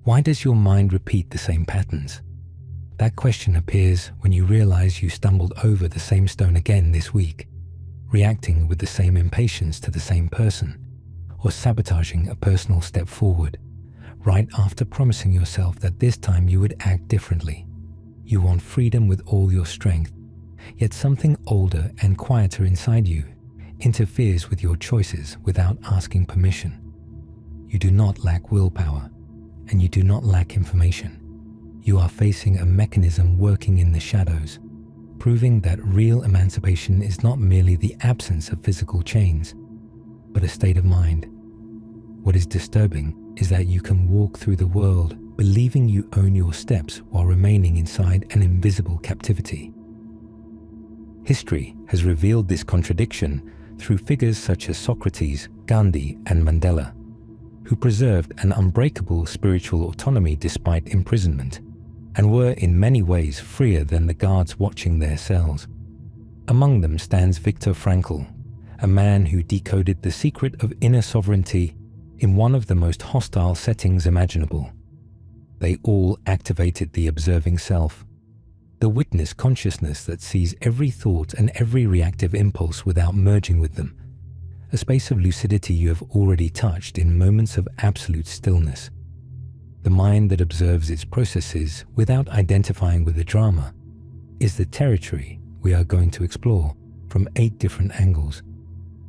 Why does your mind repeat the same patterns? That question appears when you realize you stumbled over the same stone again this week, reacting with the same impatience to the same person, or sabotaging a personal step forward, right after promising yourself that this time you would act differently. You want freedom with all your strength, yet something older and quieter inside you interferes with your choices without asking permission. You do not lack willpower, and you do not lack information. You are facing a mechanism working in the shadows, proving that real emancipation is not merely the absence of physical chains, but a state of mind. What is disturbing is that you can walk through the world believing you own your steps while remaining inside an invisible captivity. History has revealed this contradiction through figures such as Socrates, Gandhi, and Mandela, who preserved an unbreakable spiritual autonomy despite imprisonment, and were in many ways freer than the guards watching their cells. Among them stands Viktor Frankl, a man who decoded the secret of inner sovereignty in one of the most hostile settings imaginable. They all activated the observing self, the witness consciousness that sees every thought and every reactive impulse without merging with them, a space of lucidity you have already touched in moments of absolute stillness. The mind that observes its processes without identifying with the drama is the territory we are going to explore from 8 different angles,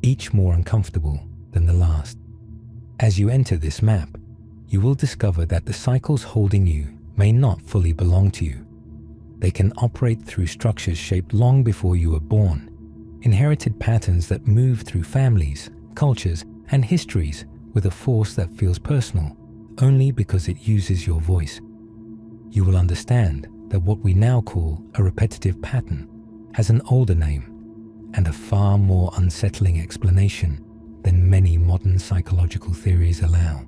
each more uncomfortable than the last. As you enter this map, you will discover that the cycles holding you may not fully belong to you. They can operate through structures shaped long before you were born, inherited patterns that move through families, cultures, and histories with a force that feels personal only because it uses your voice. You will understand that what we now call a repetitive pattern has an older name and a far more unsettling explanation than many modern psychological theories allow.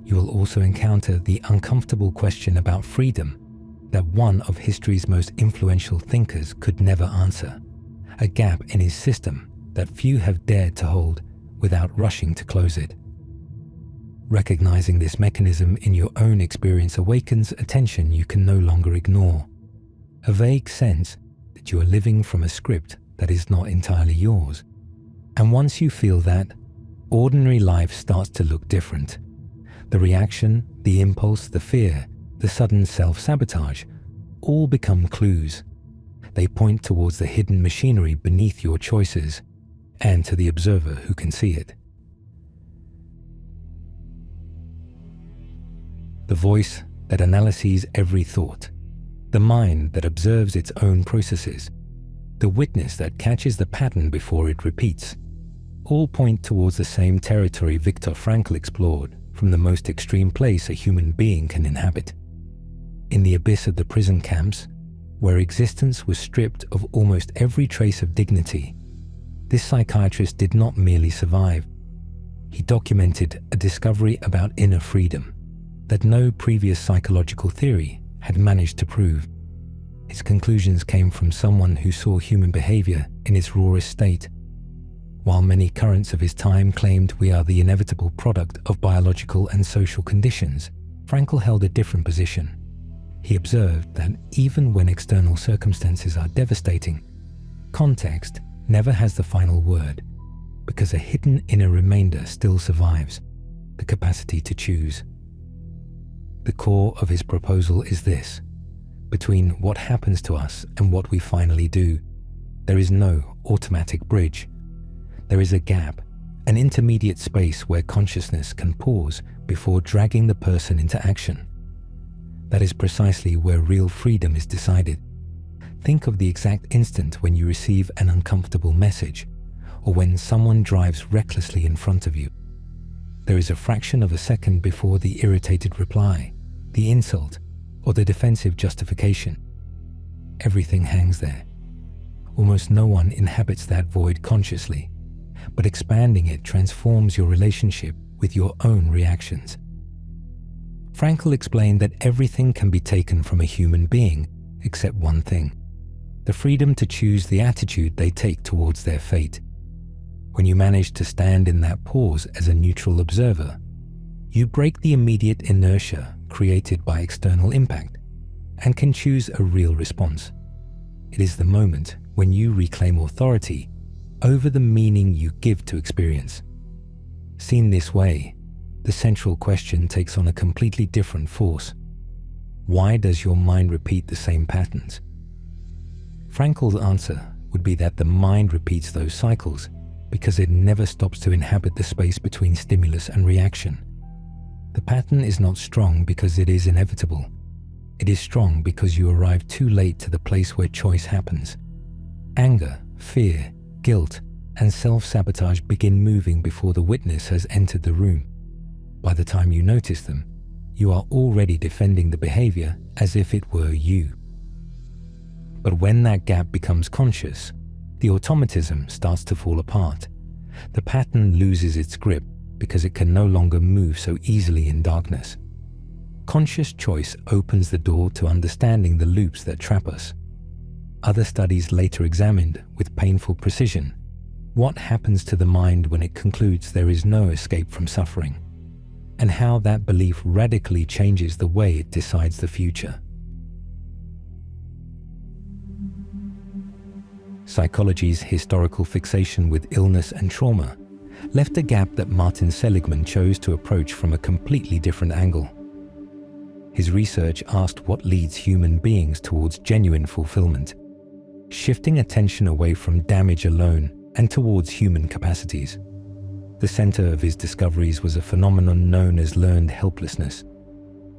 You will also encounter the uncomfortable question about freedom that one of history's most influential thinkers could never answer, a gap in his system that few have dared to hold without rushing to close it. Recognizing this mechanism in your own experience awakens attention you can no longer ignore, a vague sense that you are living from a script that is not entirely yours. And once you feel that, ordinary life starts to look different. The reaction, the impulse, the fear, the sudden self-sabotage, all become clues. They point towards the hidden machinery beneath your choices and to the observer who can see it. The voice that analyzes every thought, the mind that observes its own processes, the witness that catches the pattern before it repeats, all point towards the same territory Viktor Frankl explored from the most extreme place a human being can inhabit. In the abyss of the prison camps, where existence was stripped of almost every trace of dignity, this psychiatrist did not merely survive. He documented a discovery about inner freedom that no previous psychological theory had managed to prove. His conclusions came from someone who saw human behavior in its rawest state. While many currents of his time claimed we are the inevitable product of biological and social conditions, Frankl held a different position. He observed that even when external circumstances are devastating, context never has the final word, because a hidden inner remainder still survives, the capacity to choose. The core of his proposal is this: between what happens to us and what we finally do, there is no automatic bridge. There is a gap, an intermediate space where consciousness can pause before dragging the person into action. That is precisely where real freedom is decided. Think of the exact instant when you receive an uncomfortable message, or when someone drives recklessly in front of you. There is a fraction of a second before the irritated reply, the insult, or the defensive justification. Everything hangs there. Almost no one inhabits that void consciously, but expanding it transforms your relationship with your own reactions. Frankl explained that everything can be taken from a human being except one thing: the freedom to choose the attitude they take towards their fate. When you manage to stand in that pause as a neutral observer, you break the immediate inertia created by external impact, and can choose a real response. It is the moment when you reclaim authority over the meaning you give to experience. Seen this way, the central question takes on a completely different force. Why does your mind repeat the same patterns? Frankl's answer would be that the mind repeats those cycles because it never stops to inhabit the space between stimulus and reaction. The pattern is not strong because it is inevitable. It is strong because you arrive too late to the place where choice happens. Anger, fear, guilt, and self-sabotage begin moving before the witness has entered the room. By the time you notice them, you are already defending the behavior as if it were you. But when that gap becomes conscious, the automatism starts to fall apart. The pattern loses its grip because it can no longer move so easily in darkness. Conscious choice opens the door to understanding the loops that trap us. Other studies later examined, with painful precision, what happens to the mind when it concludes there is no escape from suffering, and how that belief radically changes the way it decides the future. Psychology's historical fixation with illness and trauma left a gap that Martin Seligman chose to approach from a completely different angle. His research asked what leads human beings towards genuine fulfillment, shifting attention away from damage alone and towards human capacities. The center of his discoveries was a phenomenon known as learned helplessness.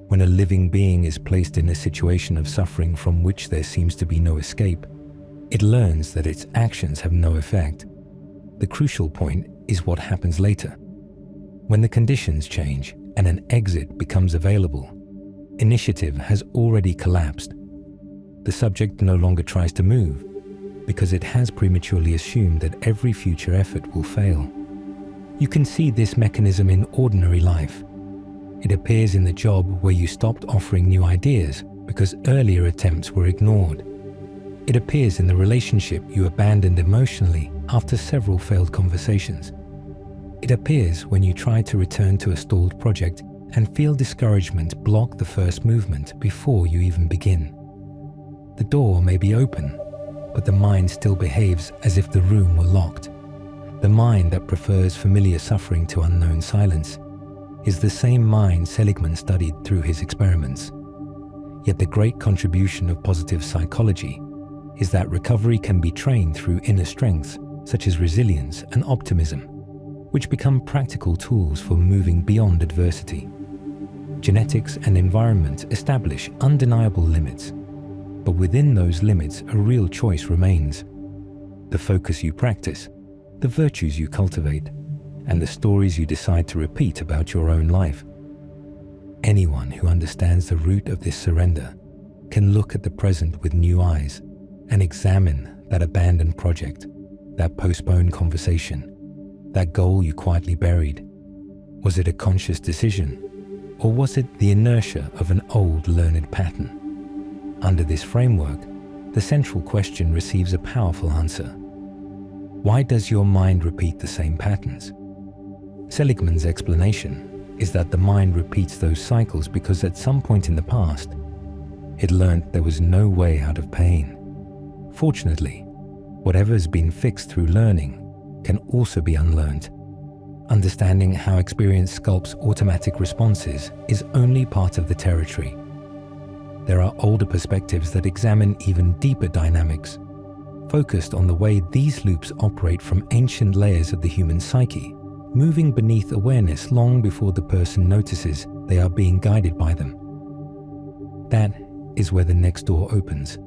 When a living being is placed in a situation of suffering from which there seems to be no escape, it learns that its actions have no effect. The crucial point is what happens later. When the conditions change and an exit becomes available, initiative has already collapsed. The subject no longer tries to move because it has prematurely assumed that every future effort will fail. You can see this mechanism in ordinary life. It appears in the job where you stopped offering new ideas because earlier attempts were ignored. It appears in the relationship you abandoned emotionally after several failed conversations. It appears when you try to return to a stalled project and feel discouragement block the first movement before you even begin. The door may be open, but the mind still behaves as if the room were locked. The mind that prefers familiar suffering to unknown silence is the same mind Seligman studied through his experiments. Yet the great contribution of positive psychology is that recovery can be trained through inner strengths such as resilience and optimism, which become practical tools for moving beyond adversity. Genetics and environment establish undeniable limits, but within those limits a real choice remains. The focus you practice, the virtues you cultivate, and the stories you decide to repeat about your own life. Anyone who understands the root of this surrender can look at the present with new eyes and examine that abandoned project, that postponed conversation, that goal you quietly buried. Was it a conscious decision, or was it the inertia of an old learned pattern? Under this framework, the central question receives a powerful answer. Why does your mind repeat the same patterns? Seligman's explanation is that the mind repeats those cycles because at some point in the past, it learned there was no way out of pain. Fortunately, whatever has been fixed through learning can also be unlearned. Understanding how experience sculpts automatic responses is only part of the territory. There are older perspectives that examine even deeper dynamics, focused on the way these loops operate from ancient layers of the human psyche, moving beneath awareness long before the person notices they are being guided by them. That is where the next door opens,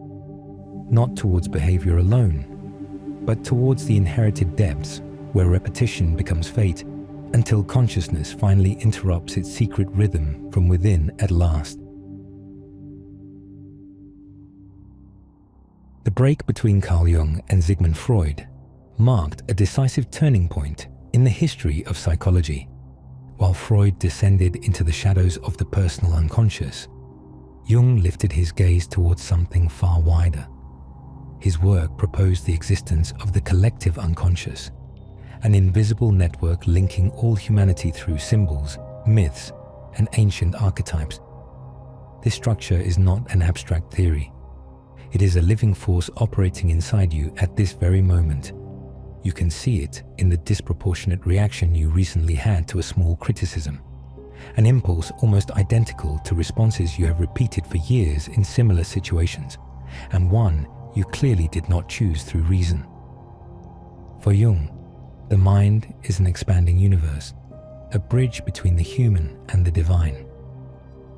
not towards behavior alone, but towards the inherited depths where repetition becomes fate, until consciousness finally interrupts its secret rhythm from within at last. The break between Carl Jung and Sigmund Freud marked a decisive turning point in the history of psychology. While Freud descended into the shadows of the personal unconscious, Jung lifted his gaze towards something far wider. His work proposed the existence of the collective unconscious, an invisible network linking all humanity through symbols, myths, and ancient archetypes. This structure is not an abstract theory. It is a living force operating inside you at this very moment. You can see it in the disproportionate reaction you recently had to a small criticism, an impulse almost identical to responses you have repeated for years in similar situations, and one you clearly did not choose through reason. For Jung, the mind is an expanding universe, a bridge between the human and the divine.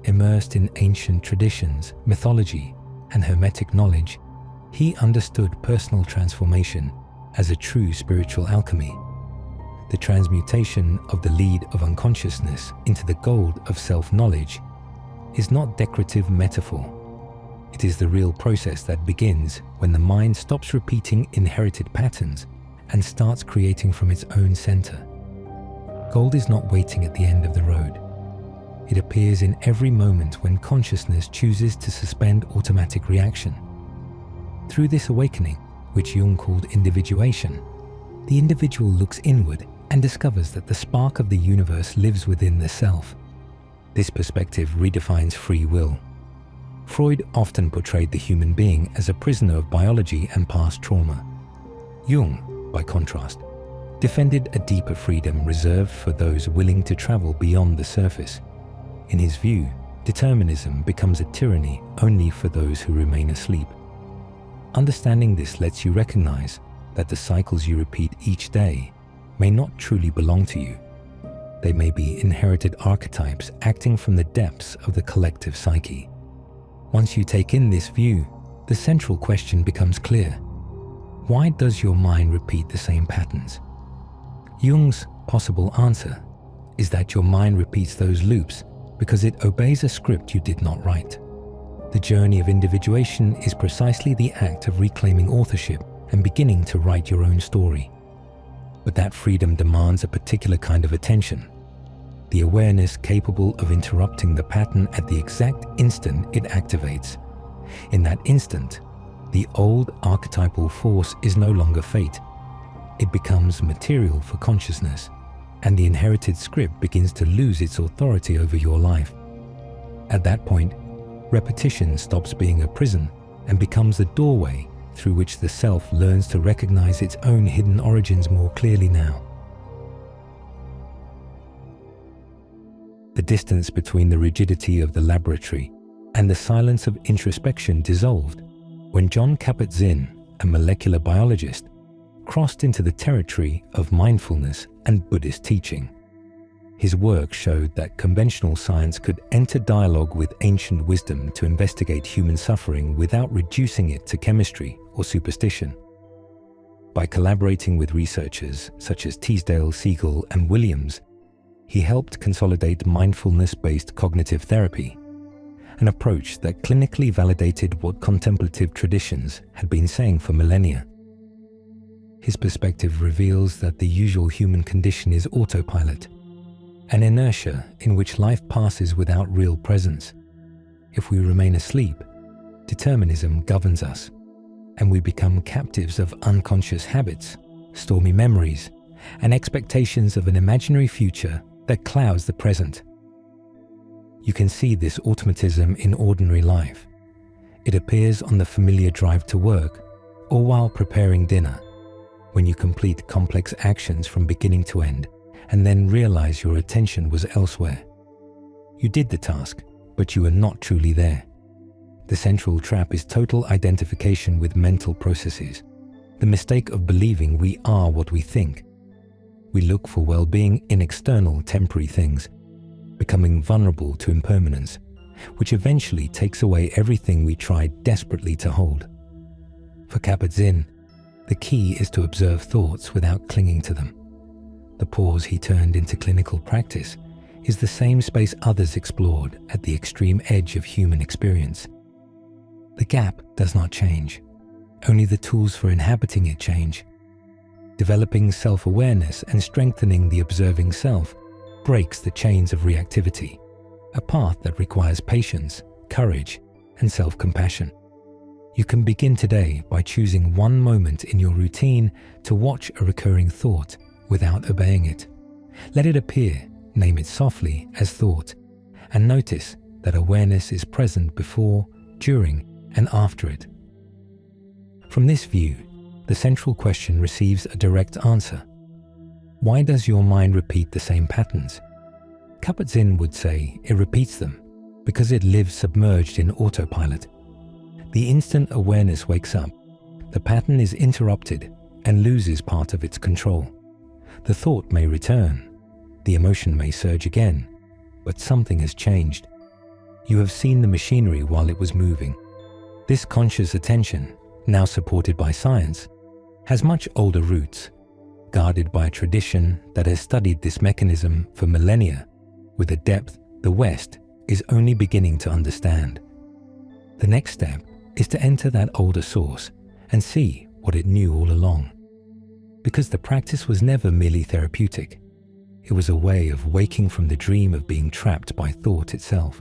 Immersed in ancient traditions, mythology, and hermetic knowledge, he understood personal transformation as a true spiritual alchemy. The transmutation of the lead of unconsciousness into the gold of self-knowledge is not decorative metaphor. It is the real process that begins when the mind stops repeating inherited patterns and starts creating from its own center. Gold is not waiting at the end of the road. It appears in every moment when consciousness chooses to suspend automatic reaction. Through this awakening, which Jung called individuation, the individual looks inward and discovers that the spark of the universe lives within the self. This perspective redefines free will. Freud often portrayed the human being as a prisoner of biology and past trauma. Jung, by contrast, defended a deeper freedom reserved for those willing to travel beyond the surface. In his view, determinism becomes a tyranny only for those who remain asleep. Understanding this lets you recognize that the cycles you repeat each day may not truly belong to you. They may be inherited archetypes acting from the depths of the collective psyche. Once you take in this view, the central question becomes clear. Why does your mind repeat the same patterns? Jung's possible answer is that your mind repeats those loops because it obeys a script you did not write. The journey of individuation is precisely the act of reclaiming authorship and beginning to write your own story. But that freedom demands a particular kind of attention, the awareness capable of interrupting the pattern at the exact instant it activates. In that instant, the old archetypal force is no longer fate. It becomes material for consciousness, and the inherited script begins to lose its authority over your life. At that point, repetition stops being a prison and becomes the doorway through which the self learns to recognize its own hidden origins more clearly now. The distance between the rigidity of the laboratory and the silence of introspection dissolved when John Kabat-Zinn, a molecular biologist, crossed into the territory of mindfulness and Buddhist teaching. His work showed that conventional science could enter dialogue with ancient wisdom to investigate human suffering without reducing it to chemistry or superstition. By collaborating with researchers such as Teasdale, Siegel, and Williams, he helped consolidate mindfulness-based cognitive therapy, an approach that clinically validated what contemplative traditions had been saying for millennia. His perspective reveals that the usual human condition is autopilot, an inertia in which life passes without real presence. If we remain asleep, determinism governs us, and we become captives of unconscious habits, stormy memories, and expectations of an imaginary future that clouds the present. You can see this automatism in ordinary life. It appears on the familiar drive to work or while preparing dinner, when you complete complex actions from beginning to end and then realize your attention was elsewhere. You did the task, but you were not truly there. The central trap is total identification with mental processes, the mistake of believing we are what we think. We look for well-being in external, temporary things, becoming vulnerable to impermanence, which eventually takes away everything we try desperately to hold. For Kabat-Zinn, the key is to observe thoughts without clinging to them. The pause he turned into clinical practice is the same space others explored at the extreme edge of human experience. The gap does not change. Only the tools for inhabiting it change. Developing self-awareness and strengthening the observing self breaks the chains of reactivity, a path that requires patience, courage, and self-compassion. You can begin today by choosing one moment in your routine to watch a recurring thought without obeying it. Let it appear, name it softly as thought, and notice that awareness is present before, during, and after it. From this view, the central question receives a direct answer. Why does your mind repeat the same patterns? Kabat-Zinn would say it repeats them because it lives submerged in autopilot. The instant awareness wakes up, the pattern is interrupted and loses part of its control. The thought may return, the emotion may surge again, but something has changed. You have seen the machinery while it was moving. This conscious attention, now supported by science, has much older roots, guarded by a tradition that has studied this mechanism for millennia with a depth the West is only beginning to understand. The next step is to enter that older source and see what it knew all along. Because the practice was never merely therapeutic. It was a way of waking from the dream of being trapped by thought itself.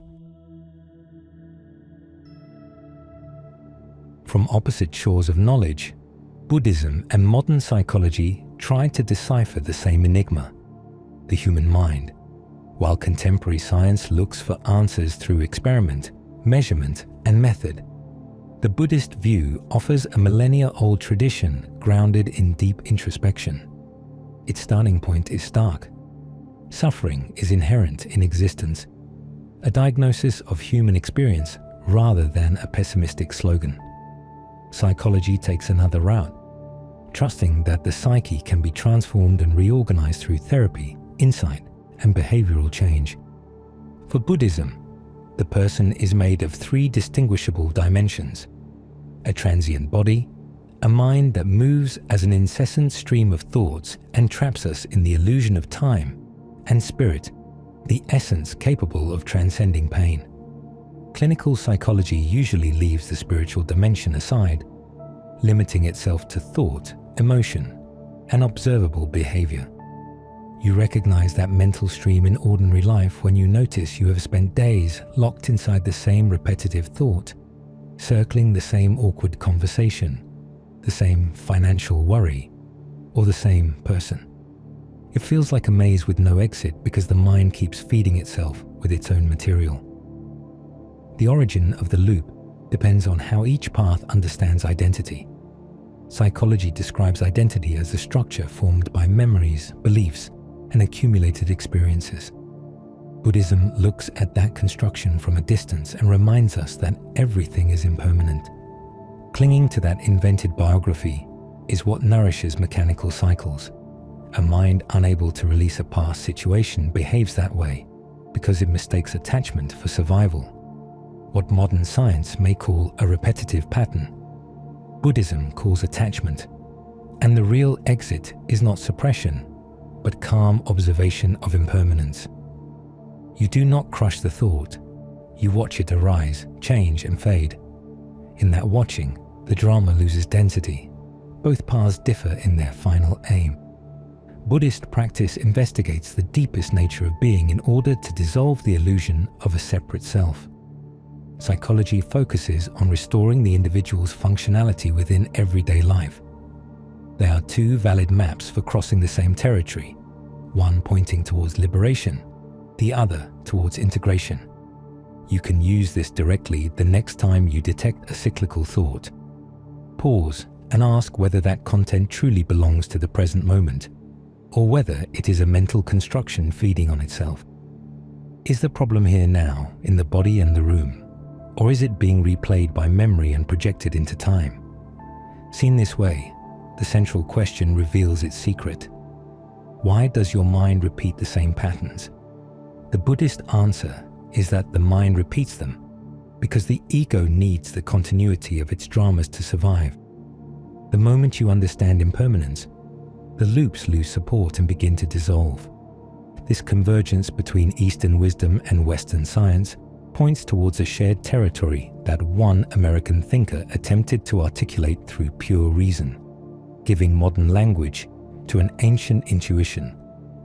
From opposite shores of knowledge, Buddhism and modern psychology tried to decipher the same enigma, the human mind, while contemporary science looks for answers through experiment, measurement, and method. The Buddhist view offers a millennia-old tradition grounded in deep introspection. Its starting point is stark. Suffering is inherent in existence, a diagnosis of human experience rather than a pessimistic slogan. Psychology takes another route, trusting that the psyche can be transformed and reorganized through therapy, insight, and behavioral change. For Buddhism, the person is made of three distinguishable dimensions: a transient body, a mind that moves as an incessant stream of thoughts and traps us in the illusion of time, and spirit, the essence capable of transcending pain. Clinical psychology usually leaves the spiritual dimension aside, limiting itself to thought, emotion, and observable behavior. You recognize that mental stream in ordinary life when you notice you have spent days locked inside the same repetitive thought, circling the same awkward conversation, the same financial worry, or the same person. It feels like a maze with no exit because the mind keeps feeding itself with its own material. The origin of the loop depends on how each path understands identity. Psychology describes identity as a structure formed by memories, beliefs, and accumulated experiences. Buddhism looks at that construction from a distance and reminds us that everything is impermanent. Clinging to that invented biography is what nourishes mechanical cycles. A mind unable to release a past situation behaves that way because it mistakes attachment for survival. What modern science may call a repetitive pattern, Buddhism calls attachment. And the real exit is not suppression, but calm observation of impermanence. You do not crush the thought. You watch it arise, change, and fade. In that watching, the drama loses density. Both paths differ in their final aim. Buddhist practice investigates the deepest nature of being in order to dissolve the illusion of a separate self. Psychology focuses on restoring the individual's functionality within everyday life. There are two valid maps for crossing the same territory, one pointing towards liberation, the other towards integration. You can use this directly the next time you detect a cyclical thought. Pause and ask whether that content truly belongs to the present moment, or whether it is a mental construction feeding on itself. Is the problem here now, in the body and the room, or is it being replayed by memory and projected into time? Seen this way, the central question reveals its secret. Why does your mind repeat the same patterns? The Buddhist answer is that the mind repeats them because the ego needs the continuity of its dramas to survive. The moment you understand impermanence, the loops lose support and begin to dissolve. This convergence between Eastern wisdom and Western science points towards a shared territory that one American thinker attempted to articulate through pure reason, giving modern language to an ancient intuition.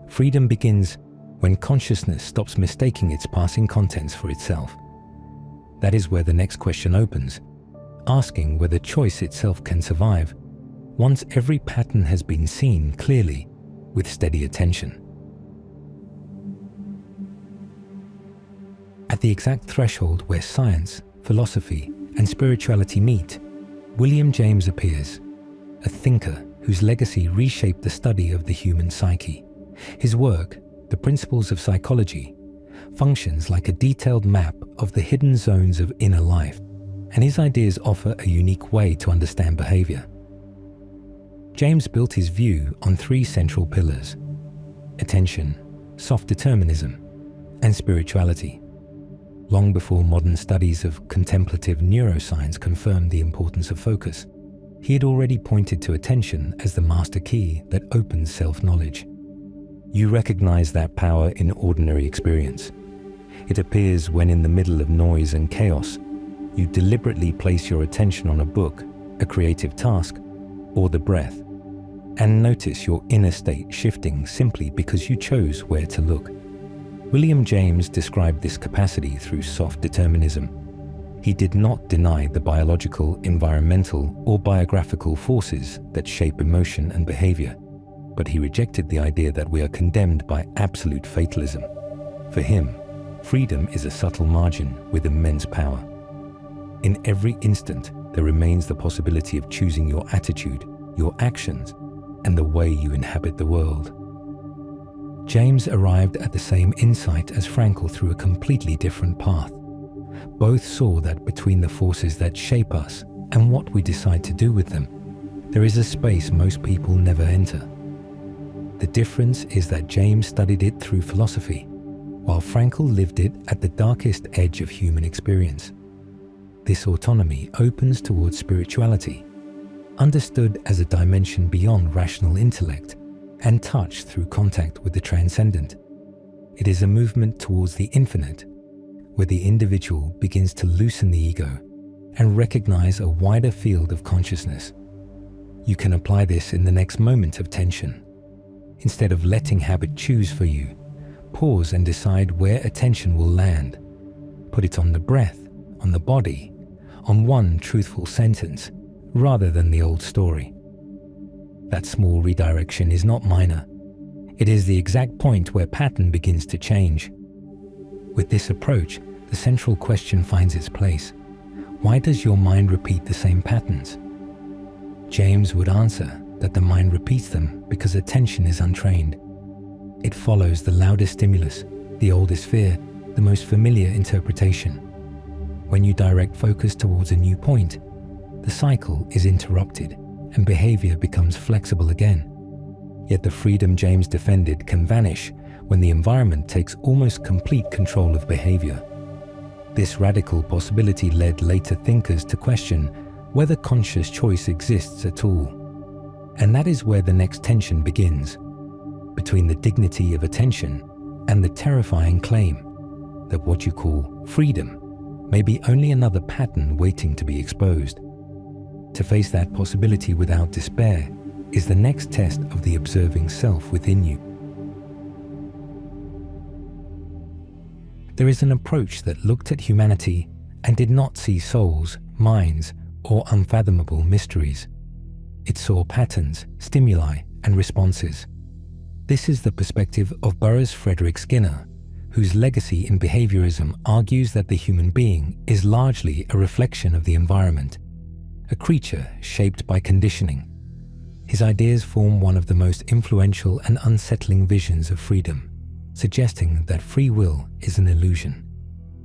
Freedom begins when consciousness stops mistaking its passing contents for itself. That is where the next question opens, asking whether choice itself can survive once every pattern has been seen clearly with steady attention. At At the exact threshold where science, philosophy, and spirituality meet, William James appears, a thinker whose legacy reshaped the study of the human psyche. His work, The Principles of Psychology, functions like a detailed map of the hidden zones of inner life, and his ideas offer a unique way to understand behavior. James built his view on three central pillars: attention, soft determinism, and spirituality. Long before modern studies of contemplative neuroscience confirmed the importance of focus, he had already pointed to attention as the master key that opens self-knowledge. You recognize that power in ordinary experience. It appears when, in the middle of noise and chaos, you deliberately place your attention on a book, a creative task, or the breath, and notice your inner state shifting simply because you chose where to look. William James described this capacity through soft determinism. He did not deny the biological, environmental, or biographical forces that shape emotion and behavior, but he rejected the idea that we are condemned by absolute fatalism. For him, freedom is a subtle margin with immense power. In every instant, there remains the possibility of choosing your attitude, your actions, and the way you inhabit the world. James arrived at the same insight as Frankl through a completely different path. Both saw that between the forces that shape us and what we decide to do with them, there is a space most people never enter. The difference is that James studied it through philosophy, while Frankl lived it at the darkest edge of human experience. This autonomy opens towards spirituality, understood as a dimension beyond rational intellect and touched through contact with the transcendent. It is a movement towards the infinite, where the individual begins to loosen the ego and recognize a wider field of consciousness. You can apply this in the next moment of tension. Instead of letting habit choose for you, pause and decide where attention will land. Put it on the breath, on the body, on one truthful sentence, rather than the old story. That small redirection is not minor. It is the exact point where pattern begins to change. With this approach, the central question finds its place. Why does your mind repeat the same patterns? James would answer that the mind repeats them because attention is untrained. It follows the loudest stimulus, the oldest fear, the most familiar interpretation. When you direct focus towards a new point, the cycle is interrupted and behavior becomes flexible again. Yet the freedom James defended can vanish when the environment takes almost complete control of behavior. This radical possibility led later thinkers to question whether conscious choice exists at all. And that is where the next tension begins, between the dignity of attention and the terrifying claim that what you call freedom may be only another pattern waiting to be exposed. To face that possibility without despair is the next test of the observing self within you. There is an approach that looked at humanity and did not see souls, minds, or unfathomable mysteries. It saw patterns, stimuli, and responses. This is the perspective of Burroughs Frederick Skinner, whose legacy in behaviorism argues that the human being is largely a reflection of the environment, a creature shaped by conditioning. His ideas form one of the most influential and unsettling visions of freedom, suggesting that free will is an illusion.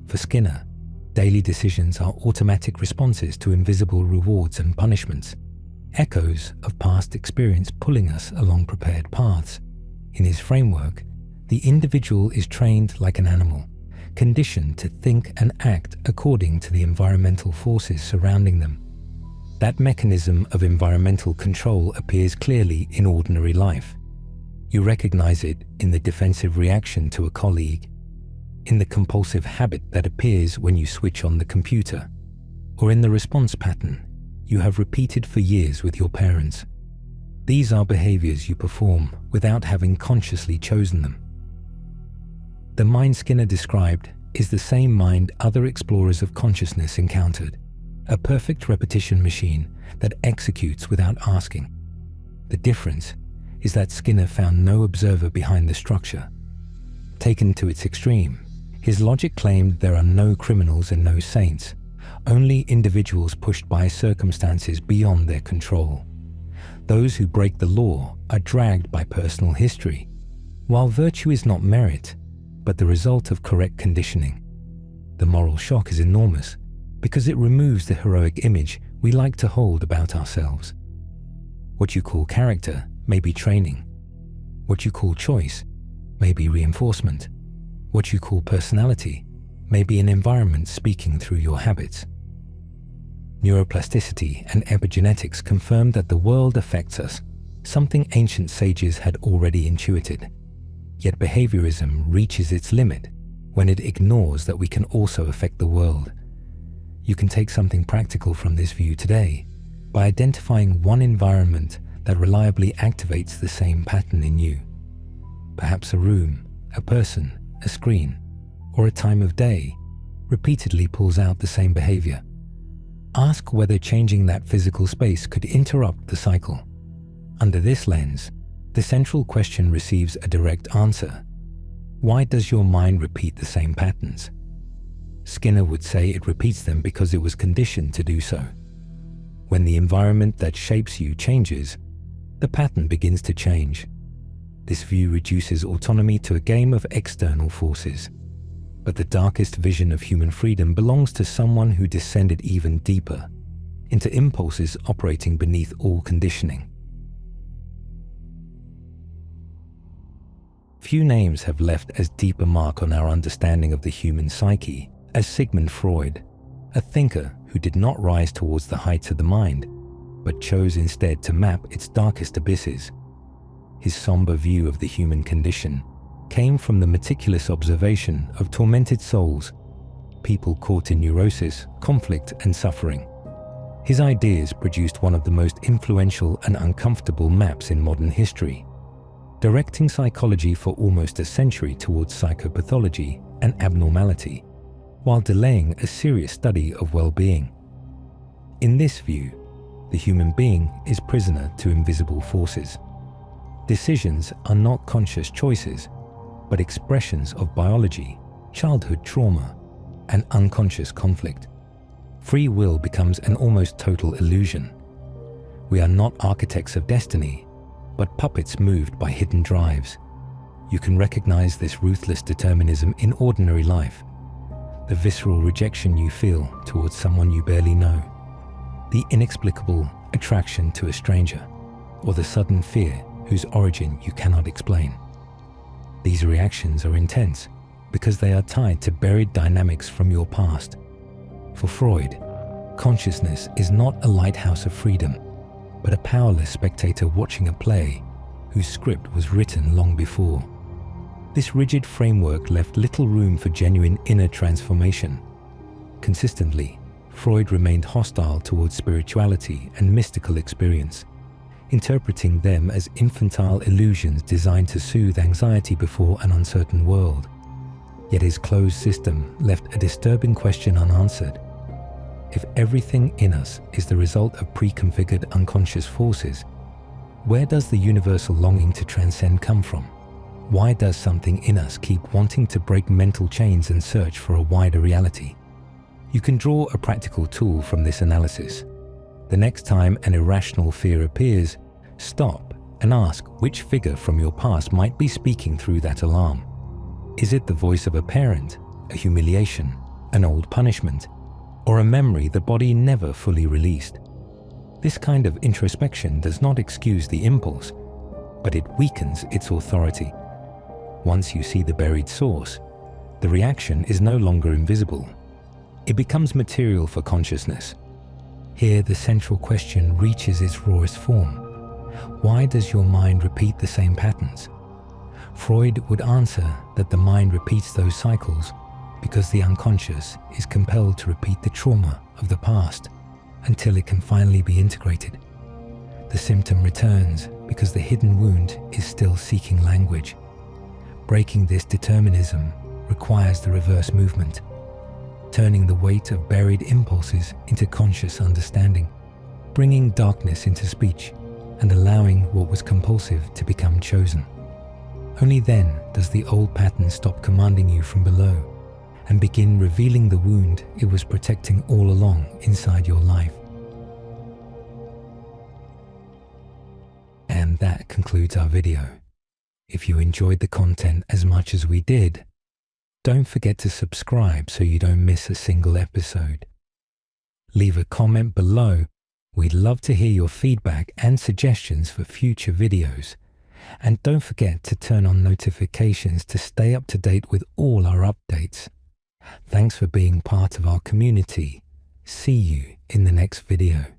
For Skinner, daily decisions are automatic responses to invisible rewards and punishments, echoes of past experience pulling us along prepared paths. In his framework, the individual is trained like an animal, conditioned to think and act according to the environmental forces surrounding them. That mechanism of environmental control appears clearly in ordinary life. You recognize it in the defensive reaction to a colleague, in the compulsive habit that appears when you switch on the computer, or in the response pattern you have repeated for years with your parents. These are behaviors you perform without having consciously chosen them. The mind Skinner described is the same mind other explorers of consciousness encountered, a perfect repetition machine that executes without asking. The difference is that Skinner found no observer behind the structure. Taken to its extreme, His logic claimed there are no criminals and no saints, only individuals pushed by circumstances beyond their control. Those who break the law are dragged by personal history, while virtue is not merit, but the result of correct conditioning. The moral shock is enormous because it removes the heroic image we like to hold about ourselves. What you call character may be training. What you call choice may be reinforcement. What you call personality may be an environment speaking through your habits. Neuroplasticity and epigenetics confirm that the world affects us, something ancient sages had already intuited. Yet behaviorism reaches its limit when it ignores that we can also affect the world. You can take something practical from this view today by identifying one environment that reliably activates the same pattern in you. Perhaps a room, a person, a screen, or a time of day repeatedly pulls out the same behavior. Ask whether changing that physical space could interrupt the cycle. Under this lens, the central question receives a direct answer. Why does your mind repeat the same patterns? Skinner would say it repeats them because it was conditioned to do so. When the environment that shapes you changes, the pattern begins to change. This view reduces autonomy to a game of external forces. But the darkest vision of human freedom belongs to someone who descended even deeper, into impulses operating beneath all conditioning. Few names have left as deep a mark on our understanding of the human psyche as Sigmund Freud, a thinker who did not rise towards the heights of the mind, but chose instead to map its darkest abysses. His somber view of the human condition came from the meticulous observation of tormented souls, people caught in neurosis, conflict, and suffering. His ideas produced one of the most influential and uncomfortable maps in modern history, directing psychology for almost a century towards psychopathology and abnormality, while delaying a serious study of well-being. In this view, the human being is prisoner to invisible forces. Decisions are not conscious choices, but expressions of biology, childhood trauma, and unconscious conflict. Free will becomes an almost total illusion. We are not architects of destiny, but puppets moved by hidden drives. You can recognize this ruthless determinism in ordinary life. The visceral rejection you feel towards someone you barely know, the inexplicable attraction to a stranger, or the sudden fear whose origin you cannot explain. These reactions are intense because they are tied to buried dynamics from your past. For Freud, consciousness is not a lighthouse of freedom, but a powerless spectator watching a play whose script was written long before. This rigid framework left little room for genuine inner transformation. Consistently, Freud remained hostile towards spirituality and mystical experience, interpreting them as infantile illusions designed to soothe anxiety before an uncertain world. Yet his closed system left a disturbing question unanswered. If everything in us is the result of pre-configured unconscious forces, where does the universal longing to transcend come from? Why does something in us keep wanting to break mental chains and search for a wider reality? You can draw a practical tool from this analysis. The next time an irrational fear appears, stop and ask which figure from your past might be speaking through that alarm. Is it the voice of a parent, a humiliation, an old punishment, or a memory the body never fully released? This kind of introspection does not excuse the impulse, but it weakens its authority. Once you see the buried source, the reaction is no longer invisible. It becomes material for consciousness. Here, the central question reaches its rawest form. Why does your mind repeat the same patterns? Freud would answer that the mind repeats those cycles because the unconscious is compelled to repeat the trauma of the past until it can finally be integrated. The symptom returns because the hidden wound is still seeking language. Breaking this determinism requires the reverse movement, turning the weight of buried impulses into conscious understanding, bringing darkness into speech, and allowing what was compulsive to become chosen. Only then does the old pattern stop commanding you from below and begin revealing the wound it was protecting all along inside your life. And that concludes our video. If you enjoyed the content as much as we did, don't forget to subscribe so you don't miss a single episode. Leave a comment below. We'd love to hear your feedback and suggestions for future videos. And don't forget to turn on notifications to stay up to date with all our updates. Thanks for being part of our community. See you in the next video.